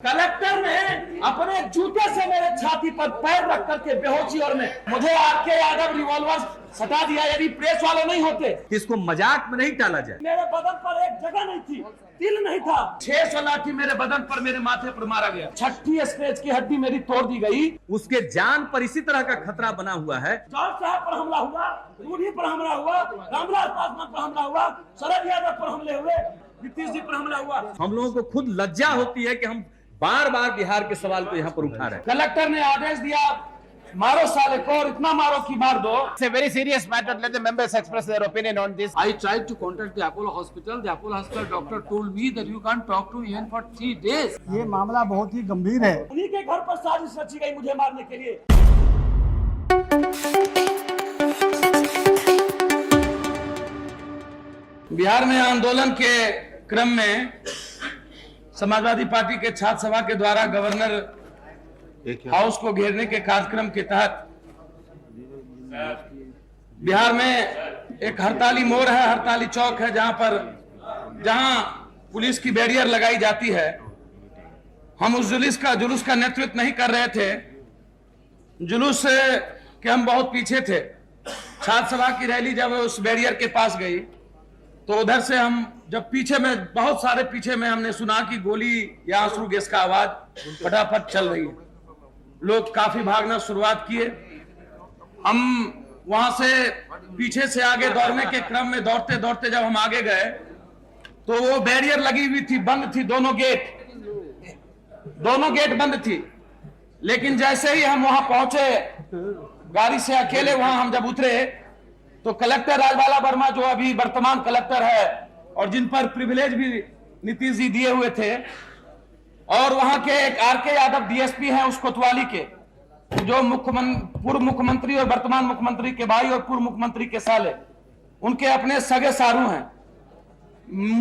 Collector ने अपने जूते से मेरे छाती पर पैर रख करके बेहोशी और में मुझे आर.के. यादव रिवॉल्वर सटा दिया। यदि प्रेस वाले नहीं होते, इसको मजाक में नहीं टाला जाए। मेरे बदन पर एक जगह नहीं थी, तिल नहीं था। 600 लाठी मेरे बदन पर, मेरे माथे पर मारा गया। 6ठी स्टेज की हड्डी मेरी तोड़ दी गई। उसके जान पर इसी तरह का खतरा बना हुआ है। जॉर्ज साहब पर हमला हुआ, रूढ़ी पर हमला हुआ, रामविलास पासवान पर हमला हुआ, शरद यादव पर हमले हुए, नीतीश जी पर हमला हुआ। हम लोगों को खुद लज्जा होती है कि हम बार बार बिहार के सवाल को यहाँ पर उठा रहे हैं। कलेक्टर ने आदेश दिया, मारो साले को और इतना मारो कि मार दो। It's a very serious matter. Let the members express their opinion on this. I tried to contact the Apollo Hospital. The Apollo Hospital doctor told me that you can't talk to him for 3 days. ये मामला बहुत ही गंभीर है। उन्हीं के घर पर साजिश रची गई मुझे मारने के लिए। बिहार में आंदोलन के क्रम में समाजवादी पार्टी के छात्र सभा के द्वारा गवर्नर हाउस को घेरने के कार्यक्रम के तहत बिहार में एक हड़ताली मोड़ है, हड़ताली चौक है, जहां पुलिस की बैरियर लगाई जाती है। हम उस जुलूस का नेतृत्व नहीं कर रहे थे। जुलूस के हम बहुत पीछे थे। छात्र सभा की रैली जब उस बैरियर के पास गई तो उधर से हम जब पीछे में, बहुत सारे पीछे में हमने सुना कि गोली या आंसू गैस का आवाज फटाफट चल रही है। लोग काफी भागना शुरुआत किए। हम वहां से पीछे से आगे दौड़ने के क्रम में दौड़ते दौड़ते जब हम आगे गए तो वो बैरियर लगी हुई थी, बंद थी, दोनों गेट बंद थी। लेकिन जैसे ही हम वहां पहुंचे, गाड़ी से अकेले वहां हम जब उतरे तो कलेक्टर राजबाला वर्मा, जो अभी वर्तमान कलेक्टर है और जिन पर प्रिविलेज भी नीतीश जी दिए हुए थे, और वहां के एक आर.के. यादव डीएसपी हैं उस कोतवाली के, जो पूर्व मुख्यमंत्री और वर्तमान मुख्यमंत्री के भाई और पूर्व मुख्यमंत्री के साले, उनके अपने सगे सारू हैं।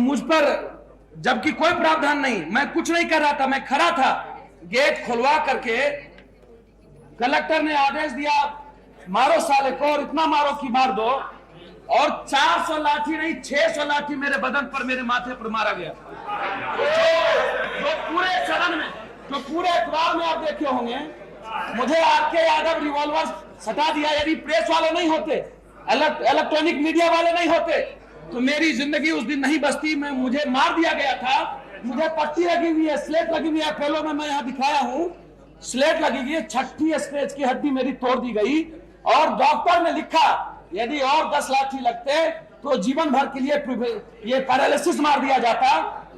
मुझ पर जबकि कोई प्रावधान नहीं, मैं कुछ नहीं कर रहा था, मैं खड़ा था। गेट खुलवा करके कलेक्टर ने आदेश दिया, मारो साले को और इतना मारो कि मार दो। और 400 लाठी नहीं, 600 लाठी मेरे बदन पर, मेरे माथे पर मारा गया। जो पूरे सदन में, जो पूरे अखबार में आप देखे होंगे, मुझे आर.के. यादव रिवॉल्वर सटा दिया। यदि प्रेस वाले नहीं होते, इलेक्ट्रॉनिक मीडिया वाले नहीं होते, तो मेरी जिंदगी उस दिन नहीं बचती। मुझे मार दिया गया था। मुझे पट्टी लगी हुई है, स्लेट लगी हुई है। अपोलो में मैं यहाँ दिखाया हूँ, स्लेट लगी हुई है। 6ठी स्टेज की हड्डी मेरी तोड़ दी गई और डॉक्टर ने लिखा यदि और 10 लाठी लगते तो जीवन भर के लिए ये पैरालिसिस मार दिया जाता।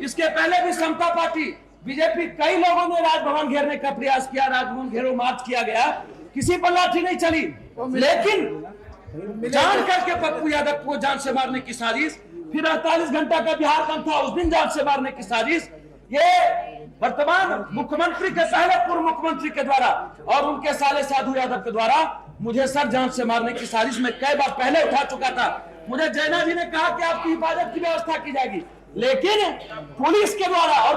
इसके पहले भी समता पार्टी, बीजेपी, कई लोगों ने राजभवन घेरने का प्रयास किया, राजभवन घेरो मार्च किया गया, किसी पर लाठी नहीं चली। लेकिन जान करके पप्पू यादव को जान से मारने की साजिश, फिर 48 घंटा का बिहार बंद था, उस दिन जान से मारने की साजिश, ये वर्तमान मुख्यमंत्री के पहले पूर्व मुख्यमंत्री के द्वारा और उनके साले साधु यादव के द्वारा मुझे सर जान से मारने की साजिश में कई बार पहले उठा चुका था। मुझे जैना जी ने कहा कि आपकी हिफाजत की व्यवस्था की जाएगी, लेकिन पुलिस के द्वारा और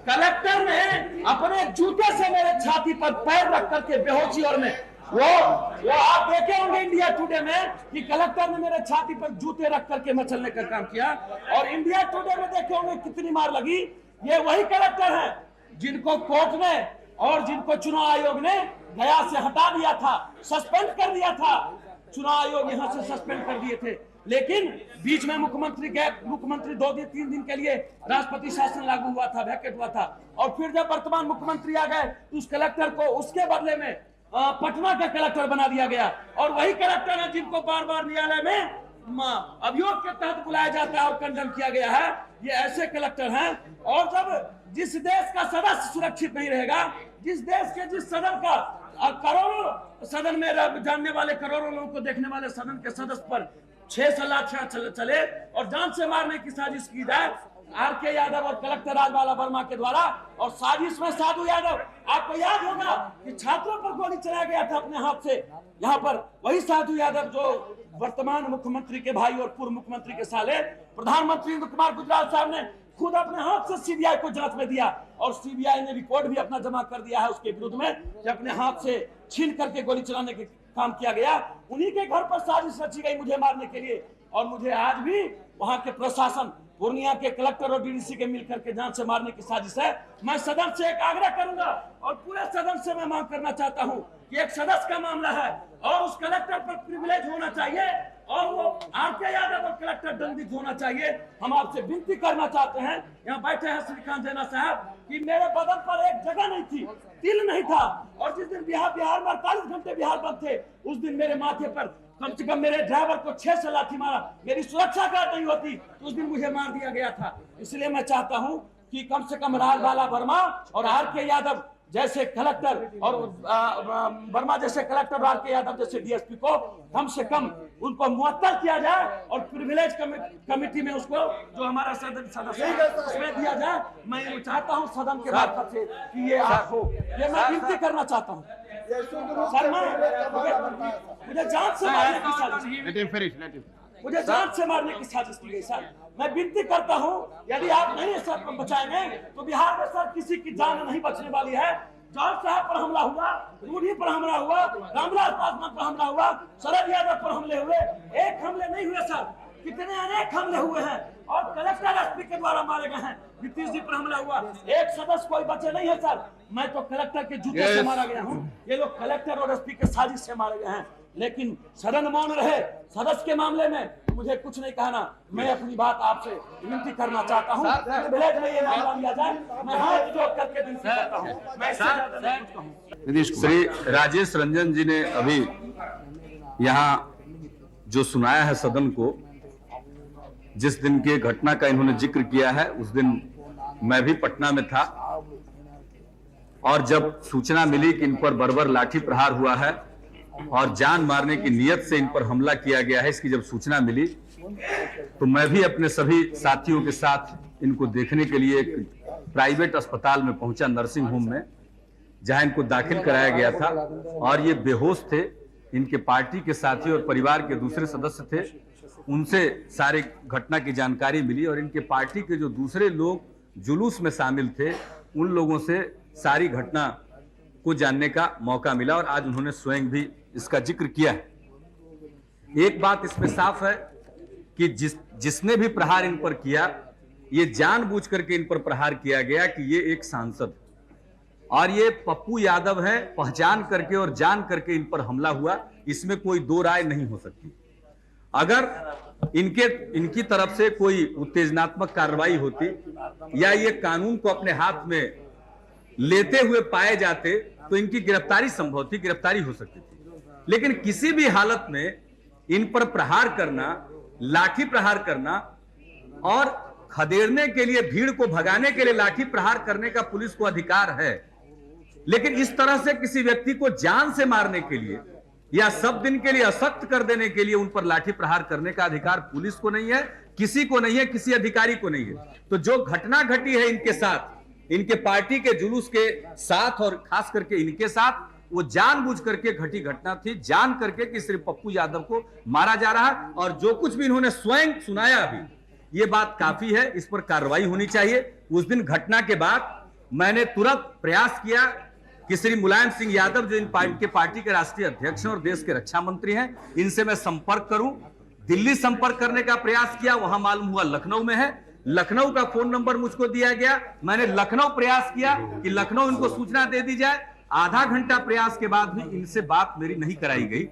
कलेक्टर ने अपने जूते से मेरे छाती पर पैर रख करके बेहोशी और में वो आप देखे होंगे इंडिया टुडे में कि कलेक्टर ने मेरे छाती पर जूते रख करके मचलने का काम किया। और इंडिया टुडे में देखे होंगे कितनी मार लगी। ये वही कलेक्टर हैं जिनको कोर्ट ने और जिनको चुनाव आयोग ने गया से हटा दिया था, सस्पेंड कर दिया था। चुनाव आयोग यहाँ से सस्पेंड कर दिए थे, लेकिन बीच में मुख्यमंत्री 2-3 दिन के लिए राष्ट्रपति शासन लागू हुआ था, वैकेट हुआ था। और फिर जब वर्तमान मुख्यमंत्री आ गए तो उस कलेक्टर को उसके बदले में पटना का कलेक्टर बना दिया गया। और वही कलेक्टर है जिनको बार बार न्यायालय में अभियोग के तहत बुलाया जाता है और कंडम किया गया है। ये ऐसे कलेक्टर हैं। और जब जिस देश का सदस्य सुरक्षित नहीं रहेगा, जिस देश के जिस सदन का करोड़ों सदन में जानने वाले, करोड़ों लोगों को देखने वाले सदन के सदस्य पर 600 लाठियां चले और जान से मारने की साजिश की जाए आर.के. यादव और कलेक्टर राजबाला वर्मा के द्वारा, और साजिश में साधु यादव, आपको याद होगा कि छात्रों पर गोली चलाया गया था अपने हाथ से। यहाँ पर वही साधु यादव जो वर्तमान मुख्यमंत्री के भाई और पूर्व मुख्यमंत्री के साले, प्रधानमंत्री इंद्र कुमार गुजराल साहब ने खुद अपने हाथ से सीबीआई को जांच में दिया और सीबीआई ने रिपोर्ट भी अपना जमा कर दिया है उसके विरुद्ध में कि अपने हाथ से छीन करके गोली चलाने के काम किया गया। उन्हीं के घर पर साजिश रची गई मुझे मारने के लिए। और मुझे आज भी वहां के प्रशासन, पूर्णिया के कलेक्टर और डीडीसी के मिलकर के जान से मारने की साजिश है। मैं सदन से एक आग्रह करूंगा और पूरे सदन से मैं मांग करना चाहता हूं कि एक सदस्य का मामला है और उस कलेक्टर पर प्रिविलेज होना चाहिए और वो आरके यादव और कलेक्टर दंडित होना चाहिए। हम आपसे विनती करना चाहते हैं, यहाँ बैठे हैं श्रीकांत जैना साहब, कि मेरे बदन पर एक जगह नहीं थी, तिल नहीं था, और जिस दिन बिहार में 48 घंटे बिहार बंद थे, उस दिन मेरे माथे पर कम से कम मेरे ड्राइवर को 6 से लाठी मारा। मेरी सुरक्षा गार्ड नहीं होती तो उस दिन मुझे मार दिया गया था। इसलिए मैं चाहता हूं कि कम से कम राजबाला वर्मा और आरके यादव जैसे कलेक्टर और वर्मा जैसे कलेक्टर और आरके यादव जैसे डीएसपी को कम से कम उनको मुअत्तल किया जाए और प्रिविलेज कमेटी में उसको जो हमारा सदस्य उसमें दिया जाए। मैं चाहता हूं सदन के मार्फत से कि ये आप हो, ये मैं विनती करना चाहता हूं। सर मुझे जान से मारने की साजिश, Let him finish. Let him. मुझे जान से मारने की साजिश की गई। सर मैं विनती करता हूं, यदि आप नहीं सर बचाएंगे तो बिहार में सर किसी की जान नहीं बचने वाली है। जॉर्ज साहब पर हमला हुआ, रूढ़ी पर हमला हुआ, रामविलास पासवान पर हमला हुआ, शरद यादव पर हमले हुए, एक हमले नहीं हुए सर, कितने अनेक हमले हुए हैं और कलेक्टर एसपी के द्वारा मारे गए हैं। नीतीश जी पर हमला हुआ, एक सदस्य कोई बचे नहीं है सर। मैं तो कलेक्टर के जूते से मारा गया हूँ, ये लोग कलेक्टर और एसपी के साजिश से मारे गए हैं। लेकिन सदन मौन रहे सदस्य के मामले में, मुझे कुछ नहीं कहना। मैं अपनी बात आपसे विनती करना चाहता हूँ, प्रिविलेज में ये मामला लिया जाए। मैं हाथ जोड़ करके विनती करता हूँ, मैं इससे ज्यादा नहीं कुछ कहूँ। Nitish Kumar. श्री राजेश रंजन जी ने अभी यहाँ जो सुनाया है सदन को, जिस दिन के घटना का इन्होंने जिक्र किया है, उस दिन मैं भी पटना में था और जब सूचना मिली कि इन पर बर्बर लाठी प्रहार हुआ है और जान मारने की नीयत से इन पर हमला किया गया है, इसकी जब सूचना मिली तो मैं भी अपने सभी साथियों के साथ इनको देखने के लिए एक प्राइवेट अस्पताल में पहुंचा, नर्सिंग होम में, जहां इनको दाखिल कराया गया था और ये बेहोश थे। इनके पार्टी के साथी और परिवार के दूसरे सदस्य थे, उनसे सारे घटना की जानकारी मिली और इनके पार्टी के जो दूसरे लोग जुलूस में शामिल थे, उन लोगों से सारी घटना को जानने का मौका मिला और आज उन्होंने स्वयं भी इसका जिक्र किया है। एक बात इसमें साफ है कि जिसने भी प्रहार इन पर किया, ये जानबूझ करके इन पर प्रहार किया गया कि ये एक सांसद और ये पप्पू यादव है, पहचान करके और जान करके इन पर हमला हुआ, इसमें कोई दो राय नहीं हो सकती। अगर इनकी तरफ से कोई उत्तेजनात्मक कार्रवाई होती या ये कानून को अपने हाथ में लेते हुए पाए जाते तो इनकी गिरफ्तारी संभव थी, गिरफ्तारी हो सकती थी। लेकिन किसी भी हालत में इन पर प्रहार करना, लाठी प्रहार करना और खदेड़ने के लिए, भीड़ को भगाने के लिए लाठी प्रहार करने का पुलिस को अधिकार है, लेकिन इस तरह से किसी व्यक्ति को जान से मारने के लिए या सब दिन के लिए असक्त कर देने के लिए उन पर लाठी प्रहार करने का अधिकार पुलिस को नहीं है, किसी को नहीं है, किसी अधिकारी को नहीं है। तो जो घटना घटी है इनके साथ, इनके पार्टी के जुलूस के साथ और खास करके इनके साथ, वो जानबूझ करके घटी घटना थी, जान करके कि श्री पप्पू यादव को मारा जा रहा है। और जो कुछ भी इन्होंने स्वयं सुनाया अभी, ये बात काफी है, इस पर कार्रवाई होनी चाहिए। उस दिन घटना के बाद मैंने तुरंत प्रयास किया कि श्री मुलायम सिंह यादव, जो इनके पार्टी के राष्ट्रीय अध्यक्ष हैं और देश के रक्षा मंत्री हैं, इनसे मैं संपर्क करूं। दिल्ली संपर्क करने का प्रयास किया, वहां मालूम हुआ लखनऊ में है। लखनऊ का फोन नंबर मुझको दिया गया, मैंने लखनऊ प्रयास किया कि लखनऊ इनको सूचना दे दी जाए। आधा घंटा प्रयास के बाद भी इनसे बात मेरी नहीं कराई गई।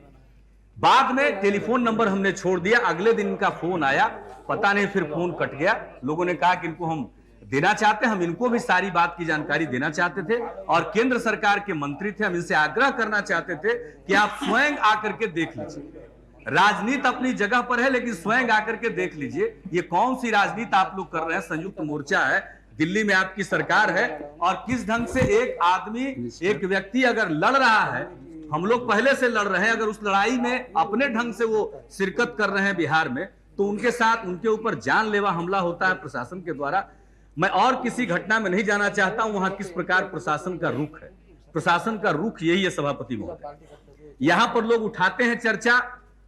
बाद में टेलीफोन नंबर हमने छोड़ दिया, अगले दिन इनका फोन आया, पता नहीं फिर फोन कट गया। लोगों ने कहा कि इनको हम देना चाहते, हम इनको भी सारी बात की जानकारी देना चाहते थे और केंद्र सरकार के मंत्री थे, हम इनसे आग्रह करना चाहते थे कि आप स्वयं आकर के देख लीजिए। राजनीति अपनी जगह पर है, लेकिन स्वयं आकर के देख लीजिए ये कौन सी राजनीति आप लोग कर रहे हैं। संयुक्त मोर्चा है, दिल्ली में आपकी सरकार है और किस ढंग से एक आदमी, एक व्यक्ति अगर लड़ रहा है, हम लोग पहले से लड़ रहे हैं, अगर उस लड़ाई में अपने ढंग से वो शिरकत कर रहे हैं बिहार में, तो उनके साथ उनके ऊपर जानलेवा हमला होता है प्रशासन के द्वारा। मैं और किसी घटना में नहीं जाना चाहता हूं, वहां किस प्रकार प्रशासन का रुख है। प्रशासन का रुख यही है सभापति महोदय। यहां पर लोग उठाते हैं चर्चा,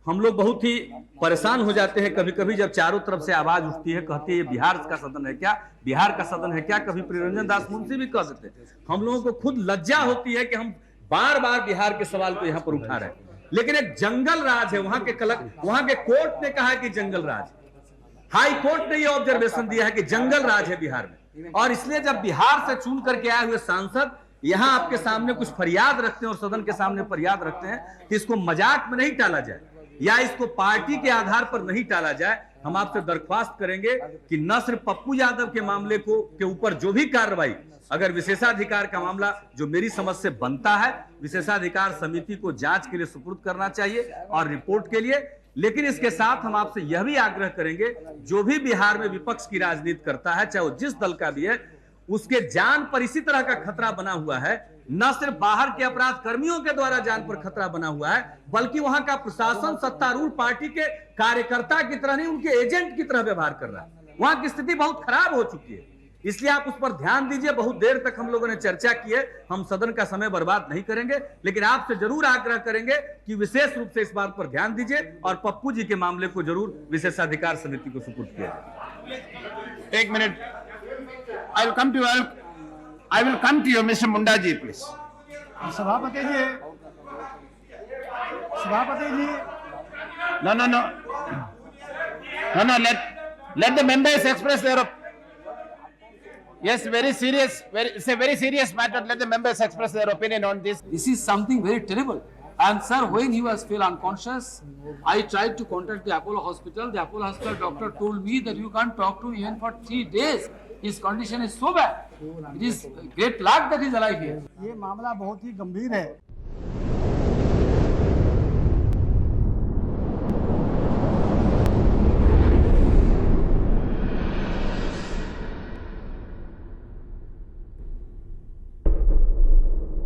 हम लोग बहुत ही परेशान हो जाते हैं कभी कभी जब चारों तरफ से आवाज उठती है, कहती है बिहार का सदन है क्या, बिहार का सदन है क्या। कभी प्रियरंजन दास मुंशी भी कह देते हैं। हम लोगों को खुद लज्जा होती है कि हम बार बार बिहार के सवाल को यहां पर उठा रहे हैं, लेकिन एक जंगल राज है। वहां के कोर्ट ने कहा कि जंगल राज, हाई कोर्ट ने यह ऑब्जर्वेशन दिया है कि जंगल राज है बिहार में, और इसलिए जब बिहार से चुन करके आए हुए सांसद यहां आपके सामने कुछ फरियाद रखते हैं और सदन के सामने फरियाद रखते हैं, तो इसको मजाक में नहीं टाला जाए या इसको पार्टी के आधार पर नहीं टाला जाए। हम आपसे दरख्वास्त करेंगे कि न सिर्फ पप्पू यादव के मामले के ऊपर जो भी कार्रवाई, अगर विशेषाधिकार का मामला जो मेरी समझ से बनता है, विशेषाधिकार समिति को जांच के लिए सुपुर्द करना चाहिए और रिपोर्ट के लिए। लेकिन इसके साथ हम आपसे यह भी आग्रह करेंगे, जो भी बिहार में विपक्ष की राजनीति करता है, चाहे वो जिस दल का भी है, उसके जान पर इसी तरह का खतरा बना हुआ है। न सिर्फ बाहर के अपराध कर्मियों के द्वारा जान पर खतरा बना हुआ है, बल्कि वहां का प्रशासन सत्तारूढ़ पार्टी के कार्यकर्ता की तरह नहीं, उनके एजेंट की तरह व्यवहार कर रहा है। वहां की स्थिति बहुत खराब हो चुकी है, इसलिए आप उस पर ध्यान दीजिए। बहुत देर तक हम लोगों ने चर्चा की है, हम सदन का समय बर्बाद नहीं करेंगे, लेकिन आपसे जरूर आग्रह करेंगे कि विशेष रूप से इस बात पर ध्यान दीजिए और पप्पू जी के मामले को जरूर विशेषाधिकार समिति को सुपुर्द किया जाए। एक minute, I will come to you, Mr. Munda ji, please. सभापति जी, No. Let the members express their Yes, very serious. It's a very serious matter. Let the members express their opinion on this. This is something very terrible. And sir, when he was fell unconscious, I tried to contact the Apollo hospital. The Apollo hospital doctor told me that you can't talk to him for 3 days. His condition is so bad. It is great luck that he is alive here. ये मामला बहुत ही गंभीर है।